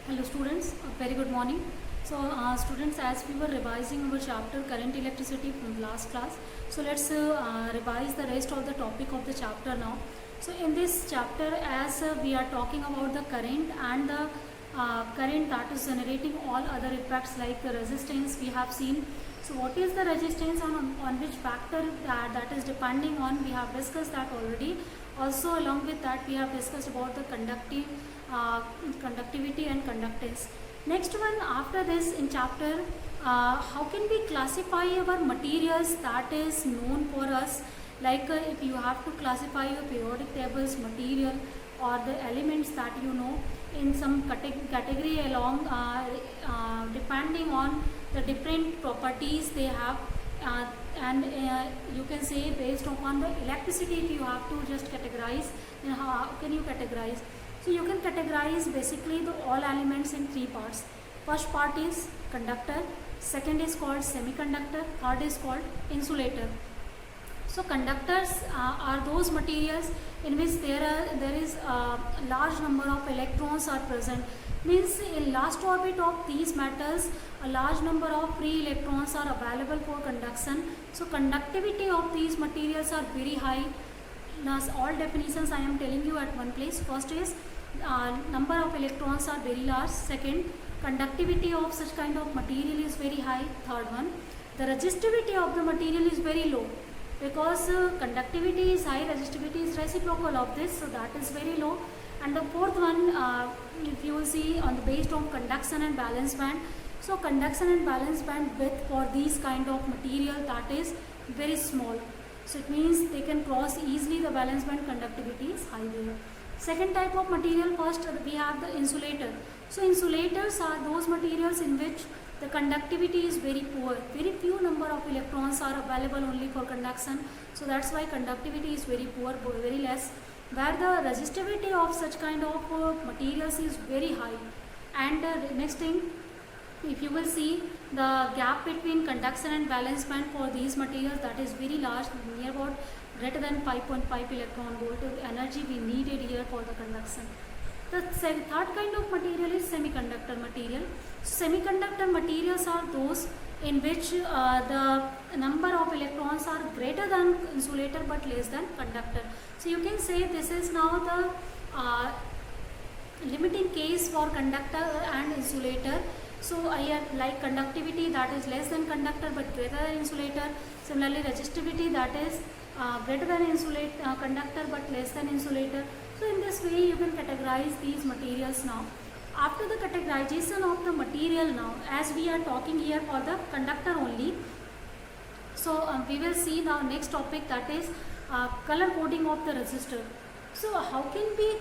Hello students, a very good morning. Students, as we were revising our chapter current electricity from last class, so let's revise the rest of the topic of the chapter now. So in this chapter, as we are talking about the current and the current that is generating all other effects like the resistance we have seen. So what is the resistance on which factor that is depending on, we have discussed that already. Also along with that we have discussed about the conductivity and conductance. Next one after this in chapter, how can we classify our materials that is known for us, like if you have to classify your periodic tables material or the elements that you know in some category along depending on the different properties they have, and you can say based upon the electricity, if you have to just categorize, then how can you categorize? So you can categorize basically the all elements in three parts. First part is conductor, second is called semiconductor, third is called insulator. So conductors are those materials in which there is a large number of electrons are present. Means in last orbit of these metals, a large number of free electrons are available for conduction. So conductivity of these materials are very high. Now all definitions I am telling you at one place. First is number of electrons are very large. Second, conductivity of such kind of material is very high. Third one, the resistivity of the material is very low, because conductivity is high, resistivity is reciprocal of this, so that is very low. And the fourth one, if you will see on the based on conduction and valence band. So conduction and valence band width for these kind of material that is very small. So it means they can cross easily the valence band, conductivity is high there. Second type of material, first we have the insulator. So insulators are those materials in which the conductivity is very poor. Very few number of electrons are available only for conduction. So that's why conductivity is very poor, very less. Where the resistivity of such kind of materials is very high. And next thing, if you will see the gap between conduction and valence band for these materials, that is very large, near about greater than 5.5 electron volt of energy we needed here for the conduction. The third kind of material is semiconductor material. Semiconductor materials are those in which the number of electrons are greater than insulator but less than conductor. So you can say this is now the limiting case for conductor and insulator. So I have like conductivity that is less than conductor but greater than insulator. Similarly resistivity that is greater than conductor but less than insulator. So in this way you can categorize these materials now. After the categorization of the material now, as we are talking here for the conductor only, so we will see the next topic, that is color coding of the resistor. So how can we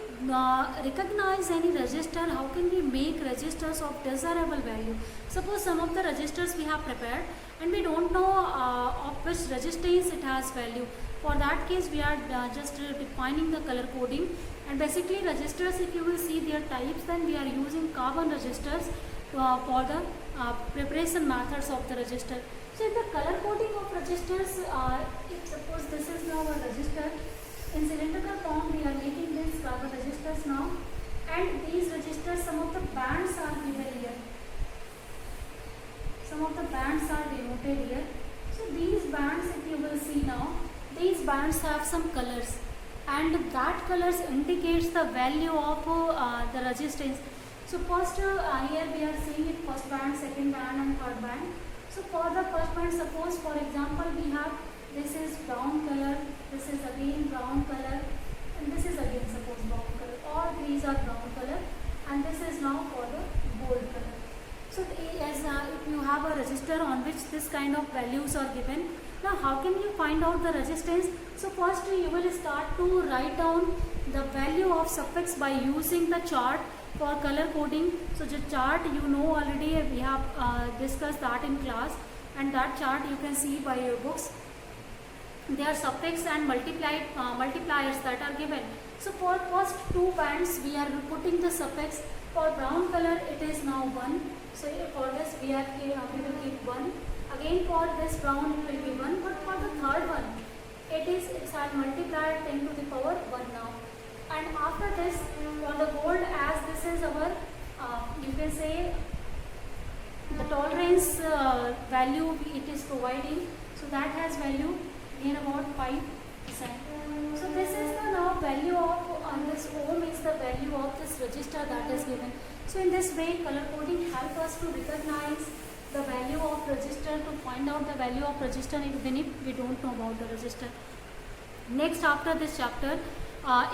recognize any resistor? How can we make resistors of desirable value? Suppose some of the resistors we have prepared and we don't know of which resistance it has value. For that case we are just defining the color coding. And basically resistors, if you will see their types, then we are using carbon resistors for the preparation methods of the resistor. So in the color coding of resistors, if suppose this is now a resistor, in cylindrical form we are making these carbon resistors now, and these resistors, some of the bands are given here. Some of the bands are denoted here. So these bands, if you will see now, these bands have some colors, and that colors indicates the value of the resistance. So first here we are seeing it first band, second band and third band. So for the first band, suppose for example we have, this is brown color, this is again brown color, and this is again suppose brown color. All these are brown color, and this is now for the gold color. So as if you have a resistor on which this kind of values are given, now how can you find out the resistance? So first you will start to write down the value of suffix by using the chart for color coding. So the chart you know already, we have discussed that in class, and that chart you can see by your books. There are suffix and multipliers that are given. So for first two bands we are putting the suffix. For brown color it is now 1. So for this we will give 1. Again for this brown it will be 1. But for the third one, it's multiplied 10 to the power 1 now. And after this, for the gold, as this is our you can say the tolerance value it is providing, so that has value near about 5%. So this is the now value of this ohm is the value of this resistor that is given. So in this way color coding help us to recognize the value of resistor, to find out the value of resistor even if we don't know about the resistor. Next, after this chapter,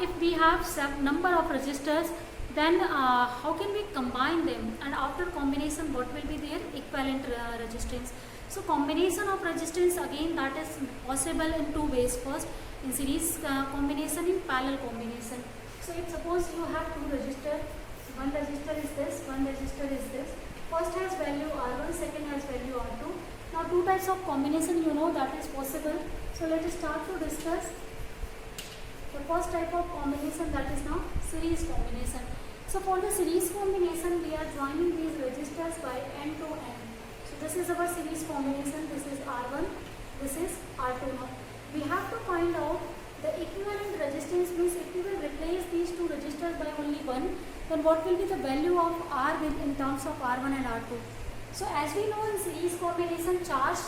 if we have some number of resistors, then how can we combine them, and after combination what will be their equivalent resistance. So combination of resistance again that is possible in two ways. First, in series combination, in parallel combination. So if suppose you have two resistors, one resistor is this, one resistor is this. First has value R1, second has value R2. Now two types of combination you know that is possible. So let us start to discuss the first type of combination, that is now series combination. So for the series combination we are joining these resistors by N to N. So this is our series combination, this is R1, this is R2 now. We have to find out the equivalent resistance, means if we will replace these two resistors by only one, then what will be the value of R in terms of R1 and R2. So as we know in series combination charge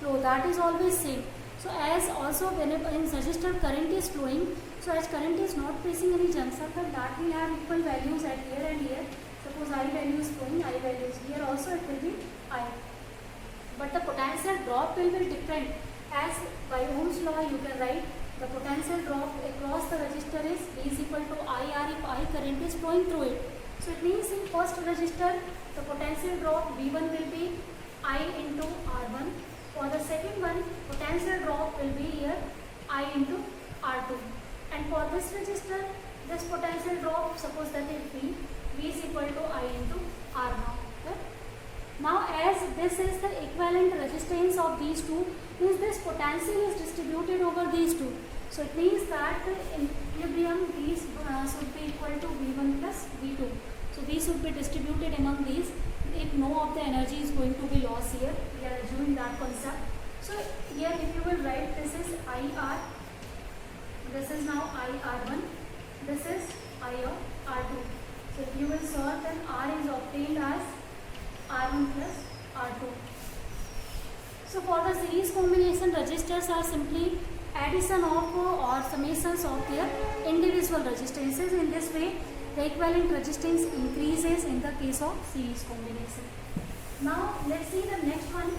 flow that is always same. So as also whenever in resistor current is flowing, so as current is not facing any junction, then that will have equal values at here and here. Suppose I value is flowing, I value is here also it will be I. But the potential drop will be different, as by Ohm's law you can write the potential drop across the resistor is V is equal to IR if I current is flowing through it. So it means in first resistor the potential drop V1 will be I into R1. For the second one, potential drop will be here I into R2. And for this resistor, this potential drop, suppose that is V is equal to I into R now. Okay? Now as this is the equivalent resistance of these two, means this potential is distributed over these two. So it means that in equilibrium these should be equal to V1 plus V2. So these should be distributed among these. If no of the energy is going to be lost here, we are assuming that concept. So here if you will write, this is IR, this is now IR1, this is IR2. So if you will solve, then R is obtained as R1 plus R2. So for the series combination, resistors are simply addition of or summations of their individual resistances. In this way, the equivalent resistance increases in the case of series combination. Now let's see the next one.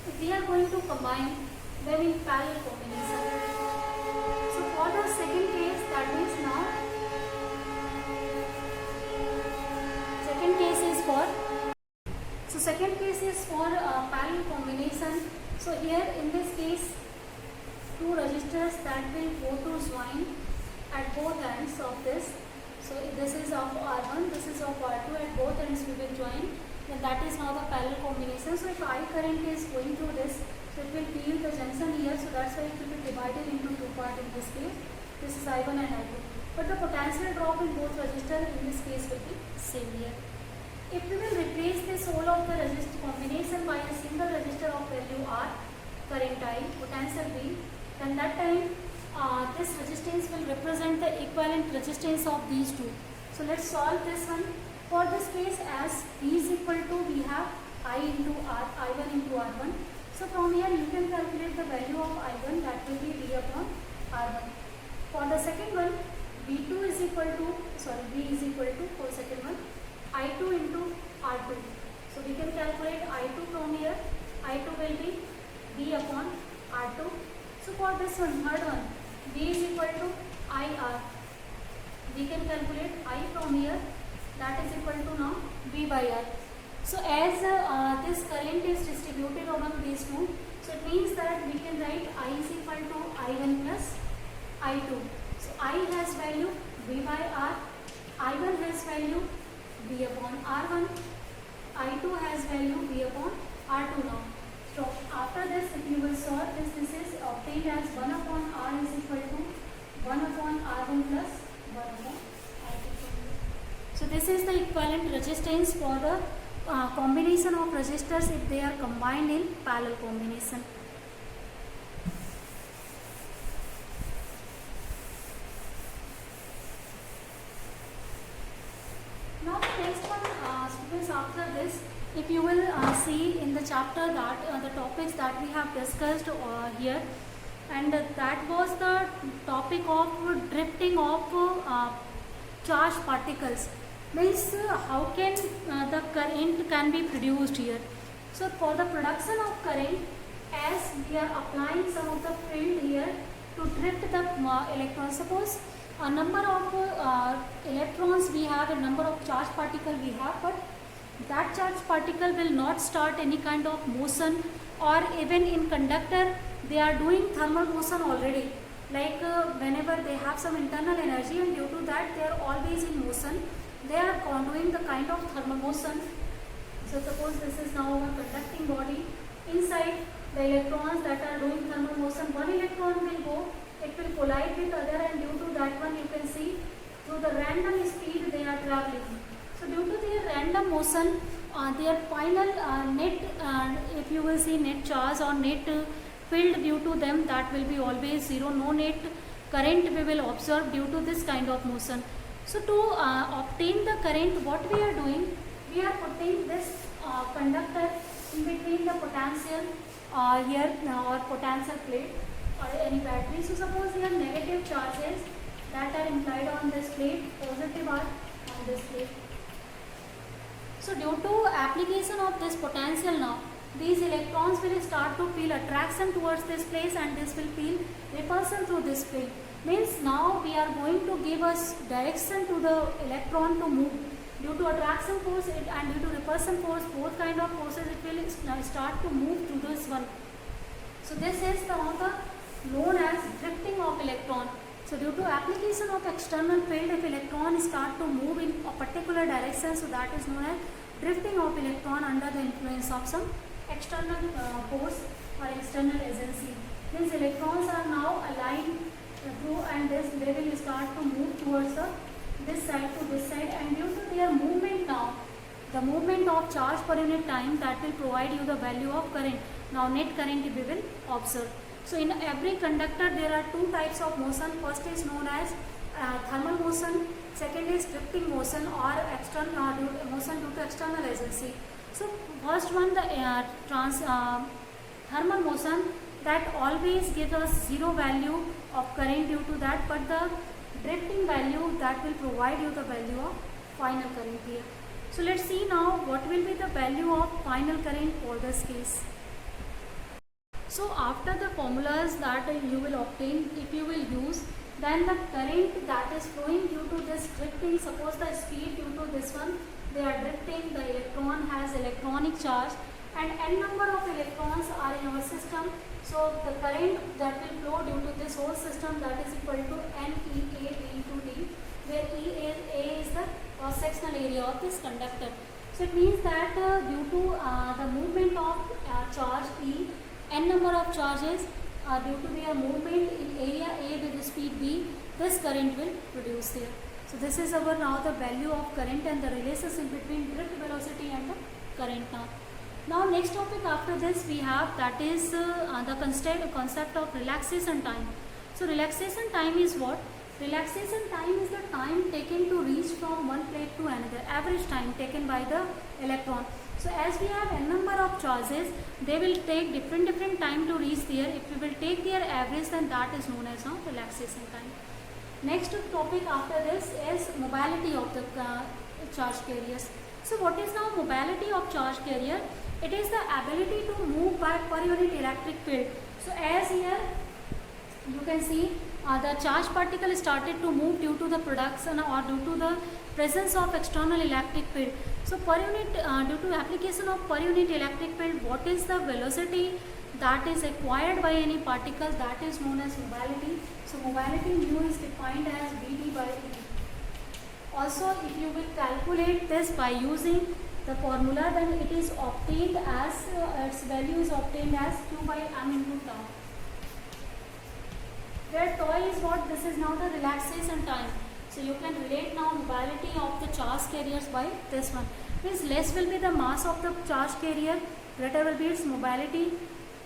If we are going to combine them in parallel combination. So for the second case, that means now second case is for parallel combination. So here in this case, two resistors that will go to join at both ends of this. So this is of R1, this is of R2, at both ends we will join. Then that is now the parallel combination. So if I current is going through this, so it will feel the junction here. So that's why it will be divided into two parts in this case. This is I1 and I2. But the potential drop in both resistors in this case will be same here. If we will replace this whole of the resistor combination by a single resistor of value R, current I, potential V, then that time this resistance will represent the equivalent resistance of these two. So let's solve this one. For this case, as V is equal to, we have I into R, I1 into R1. So from here you can calculate the value of I1, that will be V upon R1. For the second one, V2 is equal to, V is equal to, for second one, I2 into R2. So we can calculate I2 from here. I2 will be V upon R2. So for this one, third one, V is equal to IR. We can calculate I from here, that is equal to now V by R. So as this current is distributed among these two, so it means that we can write I is equal to I1 plus I2. So I has value V by R, I1 has value V upon R1, I2 has value V upon R2 now. So after this, if you will solve this, this is obtained as 1 upon R is equal to 1 upon R1 plus 1 upon R2. So this is the equivalent resistance for the combination of resistors if they are combined in parallel combination. Now the Means after this, if you will see in the chapter that the topics that we have discussed here, and that was the topic of drifting of charged particles. Means how can the current can be produced here. So for the production of current, as we are applying some of the field here to drift the electrons. Suppose a number of electrons we have, a number of charged particle we have, but that charged particle will not start any kind of motion, or even in conductor they are doing thermal motion already. Like whenever they have some internal energy, and due to that they are always in motion, they are doing the kind of thermal motion. So suppose this is now a conducting body. Inside the electrons that are doing thermal motion, one electron will go, it will collide with other, and due to that one you can see through the random speed they are traveling. So due to their random motion, their final net, if you will see net charge or net field due to them, that will be always zero. No net current we will observe due to this kind of motion. So to obtain the current, what we are doing, we are putting this conductor in between the potential here or potential plate or any battery. So suppose here negative charges that are implied on this plate, positive are on this plate. So due to application of this potential now, these electrons will start to feel attraction towards this place, and this will feel repulsion through this field. Means now we are going to give us direction to the electron to move. Due to attraction force and due to repulsion force, both kind of forces, it will start to move through this one. So this is the known as drifting of electron. So due to application of external field, if electron start to move in a particular direction, so that is known as drifting of electron under the influence of some external force or external agency. These electrons are now aligned through, and this they will start to move towards this side to this side, and due to their movement now, the movement of charge per unit time, that will provide you the value of current. Now net current we will observe. So in every conductor there are two types of motion. First is known as thermal motion, second is drifting motion or external motion due to external agency. So first one, the thermal motion, that always gives us zero value of current due to that, but the drifting value that will provide you the value of final current here. So let's see now what will be the value of final current for this case. So after the formulas that you will obtain, if you will use, then the current that is flowing due to this drifting, suppose the speed due to this one, they are drifting, the electron has electronic charge, and n number of electrons are in our system. So the current that will flow due to this whole system, that is equal to NEA into D, where A is the cross-sectional area of this conductor. So it means that due to the movement of charge E, n number of charges due to their movement in area A with the speed B, this current will produce there. So this is our now the value of current and the relationship between drift velocity and the current now. Now next topic after this we have, that is the concept of relaxation time. So relaxation time is what? Relaxation time is the time taken to reach from one plate to another, average time taken by the electron. So as we have n number of charges, they will take different time to reach there. If we will take their average, then that is known as now relaxation time. Next topic after this is mobility of the charge carriers. So what is now mobility of charge carrier? It is the ability to move by per unit electric field. So as here you can see the charge particle started to move due to the production or due to the presence of external electric field. So per unit due to application of per unit electric field, what is the velocity that is acquired by any particle, that is known as mobility. So mobility mu is defined as Vd by E. Also if you will calculate this by using the formula, then it is obtained as its value is obtained as Q by M into tau. Where tau is what? This is now the relaxation time. So you can relate now mobility of the charge carriers by this one. Means less will be the mass of the charge carrier, greater will be its mobility.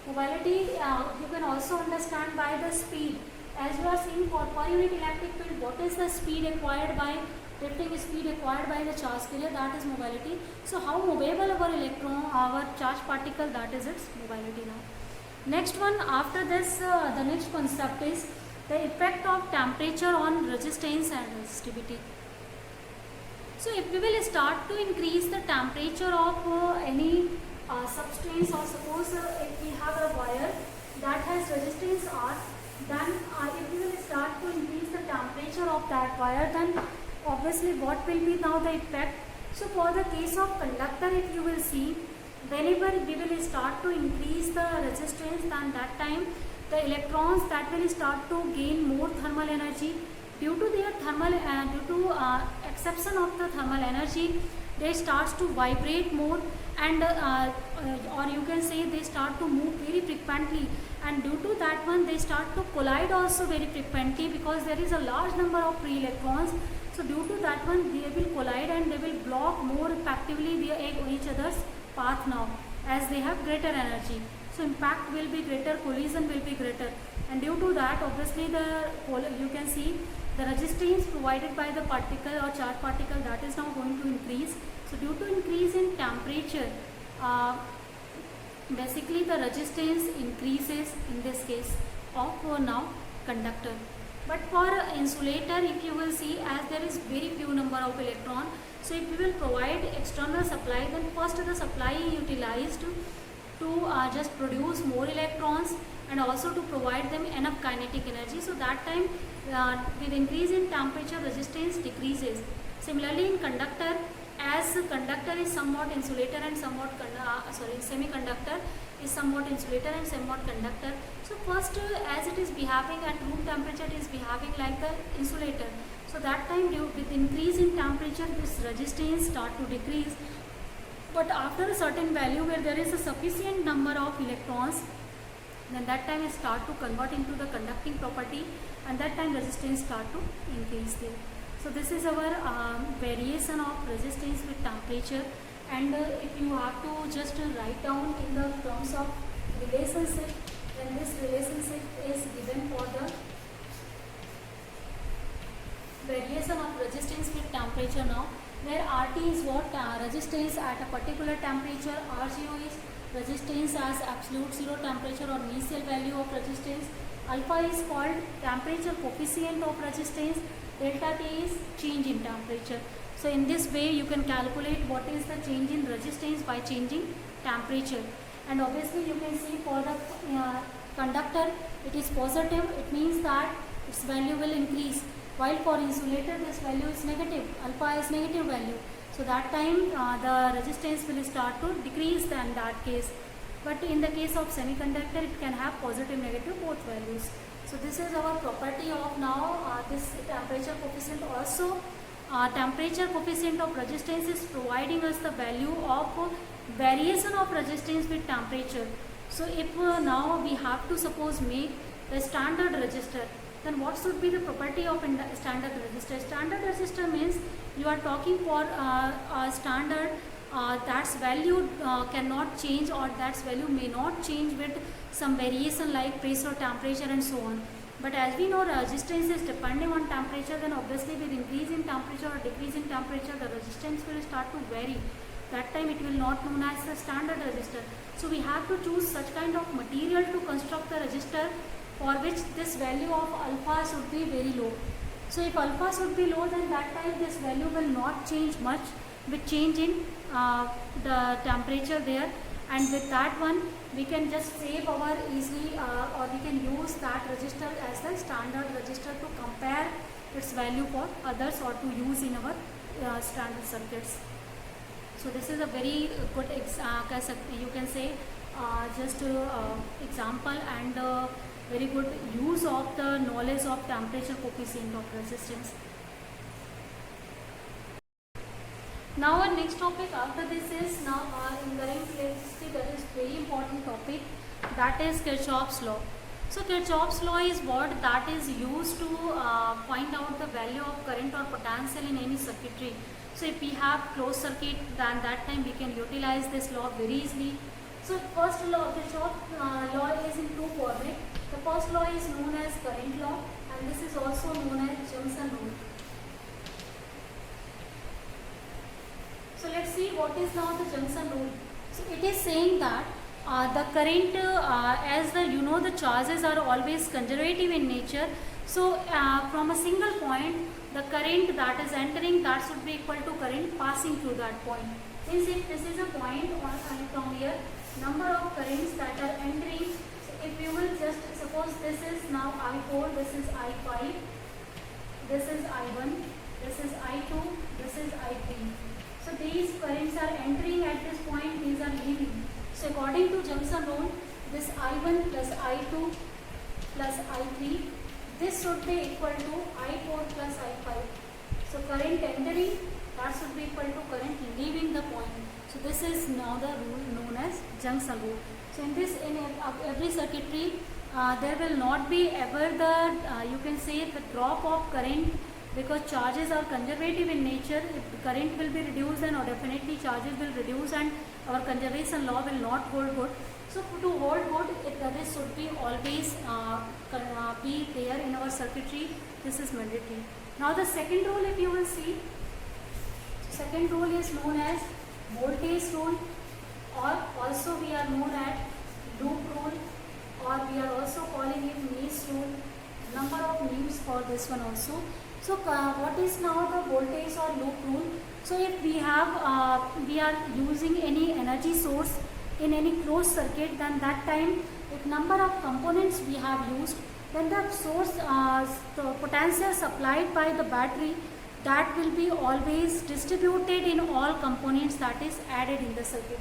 Mobility you can also understand by the speed. As you are seeing for per unit electric field, what is the speed acquired by drifting speed acquired by the charge carrier, that is mobility. So how movable our electron, our charge particle, that is its mobility now. Next one, after this, the next concept is the effect of temperature on resistance and resistivity. So if we will start to increase the temperature of any substance, or suppose if we have a wire that has resistance R, then if we will start to increase the temperature of that wire, then obviously what will be now the effect. So for the case of conductor, if you will see, whenever we will start to increase the resistance, then that time the electrons that will start to gain more thermal energy. Due to their thermal, due to exception of the thermal energy, they starts to vibrate more, and or you can say they start to move very frequently, and due to that one they start to collide also very frequently, because there is a large number of free electrons. So due to that one they will collide and they will block more effectively each other's path now, as they have greater energy. So impact will be greater, collision will be greater, and due to that obviously you can see the resistance provided by the particle or charge particle, that is now going to increase. So due to increase in temperature, basically the resistance increases in this case of now conductor. But for insulator, if you will see, as there is very few number of electron, so if we will provide external supply, then first the supply is utilized to just produce more electrons, and also to provide them enough kinetic energy. So that time with increase in temperature, resistance decreases. Similarly in conductor, as conductor is somewhat insulator and somewhat semiconductor is somewhat insulator and somewhat conductor. So first as it is behaving at room temperature, it is behaving like the insulator. So that time with increase in temperature, this resistance start to decrease. But after a certain value where there is a sufficient number of electrons, then that time it start to convert into the conducting property, and that time resistance start to increase there. So this is our variation of resistance with temperature. And if you have to just write down in the terms of relationship, then this relationship is given for the variation of resistance with temperature now, where RT is what? Resistance at a particular temperature, R0 is resistance as absolute zero temperature or initial value of resistance, alpha is called temperature coefficient of resistance, delta T is change in temperature. So in this way you can calculate what is the change in resistance by changing temperature. And obviously you can see for the conductor, it is positive, it means that its value will increase, while for insulator this value is negative, alpha is negative value. So that time the resistance will start to decrease in that case. But in the case of semiconductor, it can have positive, negative both values. So this is our property of now this temperature coefficient. Also temperature coefficient of resistance is providing us the value of variation of resistance with temperature. So if now we have to suppose make the standard resistor, then what should be the property of standard resistor? Standard resistor means you are talking for a standard that's value cannot change, or that's value may not change with some variation like pressure, temperature and so on. But as we know, resistance is depending on temperature, then obviously with increase in temperature or decrease in temperature, the resistance will start to vary. That time it will not known as the standard resistor. So we have to choose such kind of material to construct the resistor for which this value of alpha should be very low. So if alpha should be low, then that time this value will not change much with change in the temperature there. And with that one we can just save our easily or we can use that resistor as the standard resistor to compare its value for others or to use in our standard circuits. So this is a very good you can say just example and very good use of the knowledge of temperature coefficient of resistance. Now our next topic after this is now in current electricity, that is very important topic, that is Kirchhoff's law. So Kirchhoff's law is what that is used to find out the value of current or potential in any circuitry. So if we have closed circuit, then that time we can utilize this law very easily. So first law, Kirchhoff's law is in two format. The first law is known as current law and this is also known as Johnson rule. what is now the junction rule. So it is saying that the current, as the the charges are always conservative in nature. So from a single point, the current that is entering, that should be equal to current passing through that point. Means if this is a point from here, number of currents that are entering. So if you will just suppose this is now I4, this is I5, this is I1, this is I2, this is I3. So these currents are entering at this point, these are leaving. So according to junction rule, this I1 plus I2 plus I3, this should be equal to I4 plus I5. So current entering, that should be equal to current leaving the point. So this is now the rule known as junction rule. So in this, in every circuitry, there will not be ever the you can say the drop of current, because charges are conservative in nature. If the current will be reduced, then definitely charges will reduce and our conservation law will not hold good. So to hold good, this should be always be there in our circuitry. This is mandatory. Now the second rule, if you will see, second rule is known as voltage rule, or also we are known as loop rule, or we are also calling it Mace rule. Number of names for this one also. So what is now the voltage or loop rule? So if we have we are using any energy source in any closed circuit, then that time if number of components we have used, then the source the potential supplied by the battery, that will be always distributed in all components that is added in the circuit.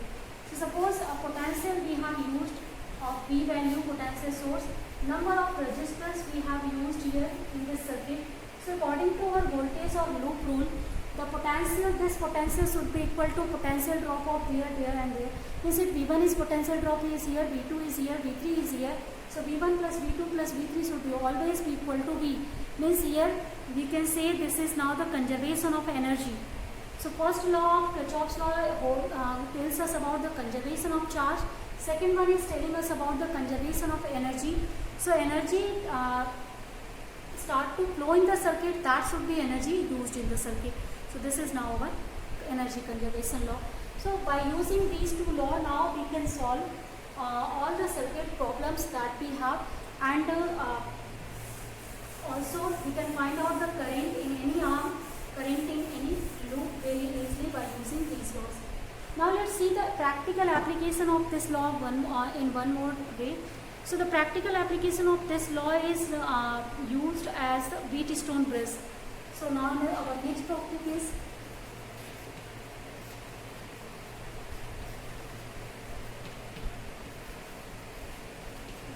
So suppose a potential we have used of P value potential source, number of resistors we have used here in this circuit. So according to our voltage or loop rule, the potential, this potential should be equal to potential drop of here, there and there. Means if V1 is potential drop is here, V2 is here, V3 is here. So V1 plus V2 plus V3 should be always be equal to V. Means here we can say this is now the conservation of energy. So first law of Kirchhoff's law tells us about the conservation of charge. Second one is telling us about the conservation of energy. So energy start to flow in the circuit, that should be energy used in the circuit. So this is now our energy conservation law. So by using these two laws, now we can solve all the circuit problems that we have, and also we can find out the current in any arm, current in any loop very easily by using these laws. Now let's see the practical application of this law in one more way. So the practical application of this law is used as the Wheatstone bridge. So now our next topic is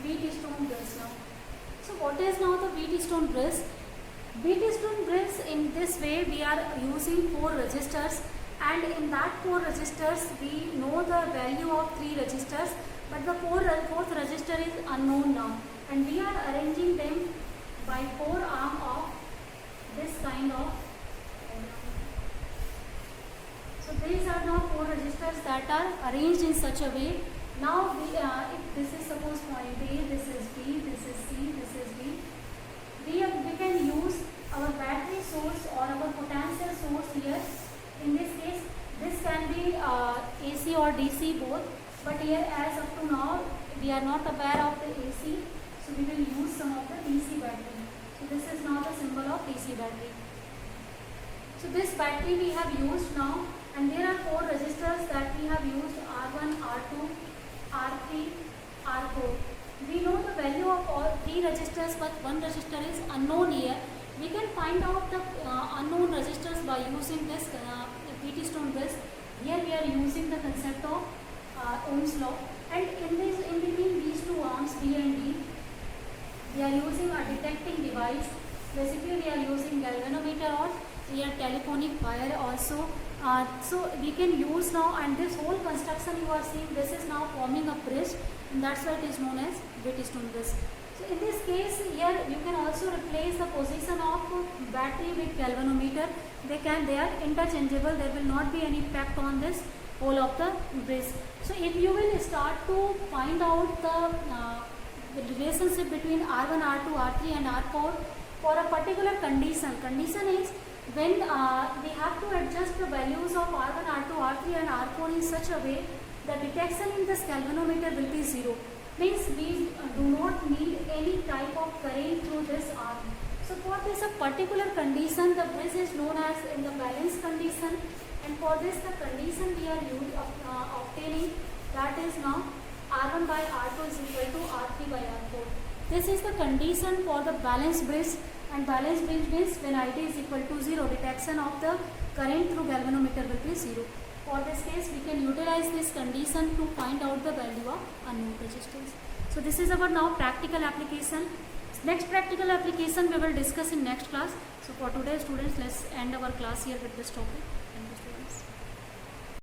Wheatstone bridge now. So what is now the Wheatstone bridge? Wheatstone bridge, in this way we are using 4 resistors, and in that 4 resistors we know the value of 3 resistors, but the fourth resistor is unknown now, and we are arranging them by 4 arm of this kind of. So these are now 4 resistors that are arranged in such a way. Now we, if this is suppose point A, this is B, this is C, this is D, we can use our battery source or our potential source here. In this case, this can be AC or DC both, but here as up to now we are not aware of the AC, so we will use some of the DC battery. So this is now the symbol of DC battery. So this battery we have used now, and there are 4 resistors that we have used: R1, R2, R3, R4. We know the value of all 3 resistors, but 1 resistor is unknown here. We can find out the unknown resistors by using this Wheatstone bridge. Here we are using the concept of Ohm's law, and in between these 2 arms B and D, we are using a detecting device. Basically we are using galvanometer, or here telephonic wire also. So we can use now, and this whole construction you are seeing, this is now forming a bridge, and that's why it is known as Wheatstone bridge. So in this case here you can also replace the position of battery with galvanometer. They are interchangeable. There will not be any impact on this whole of the bridge. So if you will start to find out the relationship between R1, R2, R3 and R4 for a particular condition is when we have to adjust the values of R1, R2, R3 and R4 in such a way the detection in this galvanometer will be 0. Means we do not need any type of current through this arm. So for this a particular condition, the bridge is known as in the balance condition, and for this the condition we are obtaining, that is now R1 by R2 is equal to R3 by R4. This is the condition for the balance bridge, and balance bridge means when ID is equal to 0, detection of the current through galvanometer will be 0. For this case, we can utilize this condition to find out the value of unknown resistance. So this is our now practical application. Next practical application we will discuss in next class. So for today students, let's end our class here with this topic.